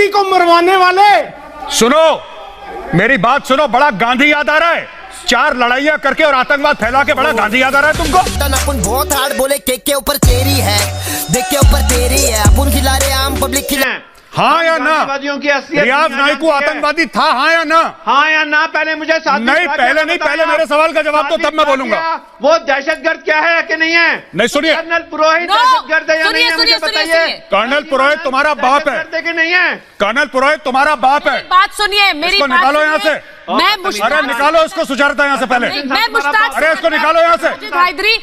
मोदी को मरवाने वाले। सुनो, मेरी बात सुनो, बड़ा गांधी याद आ रहा है। 4 लड़ाइयां करके और आतंकवाद फैला के बड़ा गांधी याद आ रहा है तुमको। अपन बहुत हार्ड बोले, केक के ऊपर चेरी है, देख के ऊपर तेरी है, अपन खिला रहे आम पब्लिक खिला। हाँ या ना? रियाज नाइकू आतंकवादी था, हाँ या ना? हाँ या ना? पहले मुझे नहीं, पहले मेरे सवाल का जवाब तो तब मैं बोलूंगा। वो दहशतगर्द क्या है कि नहीं है? नहीं, सुनिए, कर्नल पुरोहित दहशतगर्द है या नहीं है, मुझे बताइए। कर्नल पुरोहित तुम्हारा बाप है कि नहीं है? कर्नल पुरोहित तुम्हारा बाप है। बात सुनिए, मेरी इसको निकालो यहाँ से। अरे निकालो इसको सुचरता यहाँ से पहले। मैं मुश्ताक, अरे इसको निकालो यहाँ से।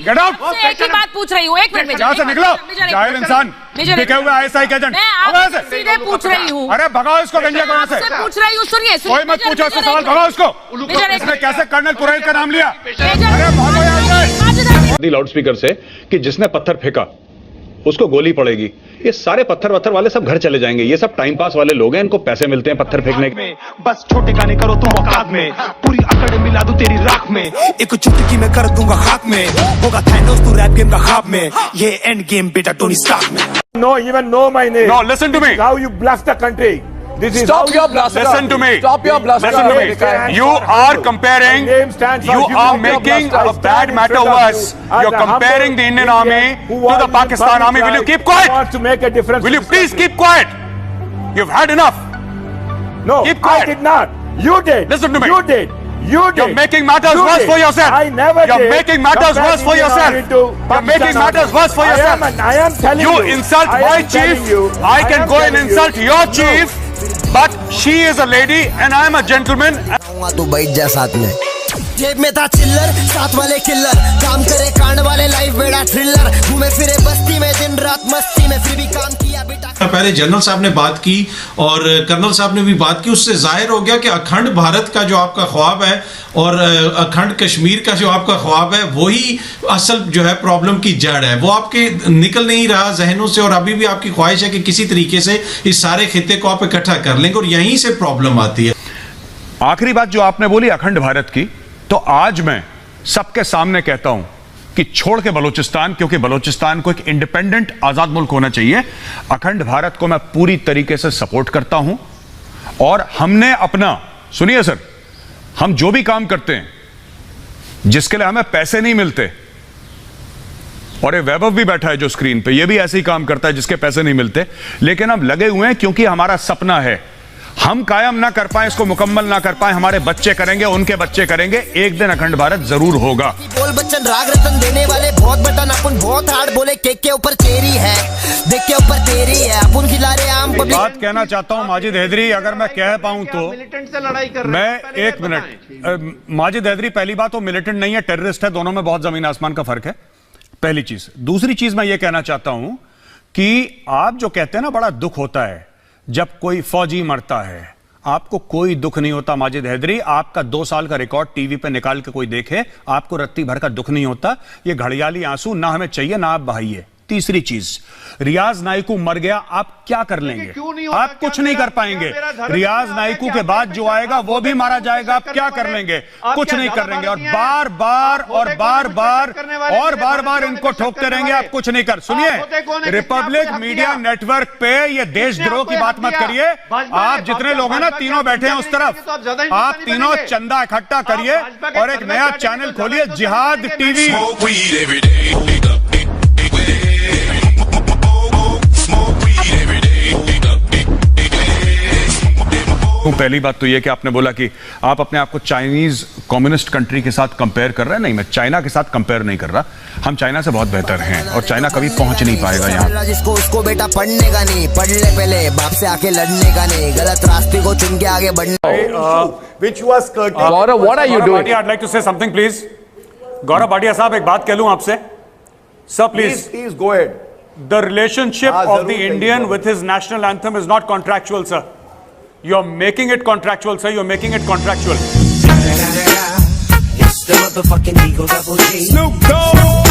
Get out. एक ही बात पूछ रही हूँ, एक मिनट में यहाँ से निकलो। जाहिल इंसान, दिखे हुए ISI के एजेंट। मैं सीधे पूछ रही हूँ। अरे भगाओ इसको गंजे को यहाँ से। पूछ रही हूँ, सुनिए। कोई मत पूछो इसको सवाल, भगाओ इसको। इसने कैसे कर्नल पुरोहित का नाम लिया? अरे भागो यहाँ से। लाउड स्पीकर से कि जिसने पत्थर फेंका उसको गोली पड़ेगी। ये सारे पत्थर वाले सब घर चले जाएंगे। ये सब टाइम पास वाले लोग हैं, इनको पैसे मिलते हैं पत्थर फेंकने के। बस छोटे गाने करो तुम औकात में, पूरी अकड़ मिला दूं तेरी राख में, एक चुटकी में कर दूंगा खाक में, होगा थैनोस तू रैप गेम का ख्वाब में, ये एंड गेम बेटा टोनी स्टार्क में। No, even know my name. No, listen to me. How you blast the country. This is Stop your blasphemy. Listen to me. Stop your blasphemy. Listen to me. You are comparing. You are making a bad matter worse. You're comparing the Indian Army to the Pakistan Army. Will you keep quiet? To make a difference. Will you please keep quiet? You've had enough. No, keep quiet. I did not. You did. Listen to me. You did. You did. You're making matters worse for yourself. I never did. You're making matters worse for yourself. You're making matters worse for yourself. I am telling you. You insult my chief. I can go and insult your chief, but she is a lady and I am a gentleman. तू बैठ जा साथ में। जेब में था चिल्लर, साथ वाले किल्लर, काम करे कांड वाले, लाइफ बेड़ा थ्रिलर, घूमे फिरे बस्ती में दिन रात मस्ती में, फिर भी काम किया बेटा। पहले जनरल साहब ने बात की और कर्नल साहब ने भी बात की, उससे जाहिर हो गया कि अखंड भारत का जो आपका ख्वाब है और अखंड कश्मीर का जो आपका ख्वाब है वही असल जो है प्रॉब्लम की जड़ है। वो आपके निकल नहीं रहा जहनों से और अभी भी आपकी ख्वाहिश है कि किसी तरीके से इस सारे खित्ते को आप इकट्ठा कर लेंगे और यहीं से प्रॉब्लम आती है। आखिरी बात जो आपने बोली अखंड भारत की, तो आज मैं सबके सामने कहता हूं कि छोड़ के बलूचिस्तान, क्योंकि बलूचिस्तान को एक इंडिपेंडेंट आजाद मुल्क होना चाहिए। अखंड भारत को मैं पूरी तरीके से सपोर्ट करता हूं और हमने अपना, सुनिए सर, हम जो भी काम करते हैं जिसके लिए हमें पैसे नहीं मिलते, और ये वैभव भी बैठा है जो स्क्रीन पे, ये भी ऐसे ही काम करता है जिसके पैसे नहीं मिलते, लेकिन हम लगे हुए हैं क्योंकि हमारा सपना है। हम कायम ना कर पाए, इसको मुकम्मल ना कर पाए, हमारे बच्चे करेंगे, उनके बच्चे करेंगे, एक दिन अखंड भारत जरूर होगा। बोल बच्चन राग रतन देने वाले बहुत बटन, अपन बहुत हार्ड बोले, केक के ऊपर चेरी है, देख के ऊपर तेरी है, अपन खिला रहे आम पब्लिक। बात कहना चाहता हूं माजिद हैदरी, अगर मैं कह पाऊं तो मैं, एक मिनट, माजिद हैदरी, पहली बात वो मिलिटेंट नहीं है, टेररिस्ट है, दोनों में बहुत जमीन आसमान का फर्क है, पहली चीज। दूसरी चीज मैं ये कहना चाहता हूं कि आप जो कहते हैं ना बड़ा दुख होता है जब कोई फौजी मरता है, आपको कोई दुख नहीं होता माजिद हैदरी। आपका 2 साल का रिकॉर्ड टीवी पे निकाल के कोई देखे, आपको रत्ती भर का दुख नहीं होता। ये घड़ियाली आंसू ना हमें चाहिए, ना आप बहाइए। तीसरी चीज, रियाज नाइकू मर गया, आप क्या कर लेंगे? आप कुछ नहीं कर पाएंगे। रियाज नाइकू के बाद जो आएगा वो भी मारा जाएगा, आप क्या कर लेंगे? कुछ नहीं कर लेंगे। और बार बार इनको ठोकते रहेंगे, आप कुछ नहीं कर। सुनिए, रिपब्लिक मीडिया नेटवर्क पे ये देशद्रोह की बात मत करिए। आप जितने लोग हैं ना, तीनों बैठे हैं उस तरफ, आप तीनों चंदा इकट्ठा करिए और एक नया चैनल खोलिए, जिहाद टीवी। पहली बात तो यह कि आपने बोला कि आप अपने आप को चाइनीज कम्युनिस्ट कंट्री के साथ कंपेयर कर रहे हैं। नहीं, मैं चाइना के साथ कंपेयर नहीं कर रहा। हम चाइना से बहुत बेहतर हैं और चाइना कभी पहुंच नहीं पाएगा यहाँ। जिसको उसको बेटा पढ़ने का नहीं, पढ़ ले पहले, बाप से आके लड़ने का नहीं, गलत रास्ते को चुन के आगे बढ़ने। Which was Gaurav, what are you doing? I'd like to say something, please. Gaurav Bhatia साहब, एक बात कह लूं आपसे? Sir please, go ahead. The relationship of the Indian with his national anthem is not contractual, sir. You're making it contractual, sir. You're making it contractual. It's the motherfucking Eagle Double G. Snoop Dogg.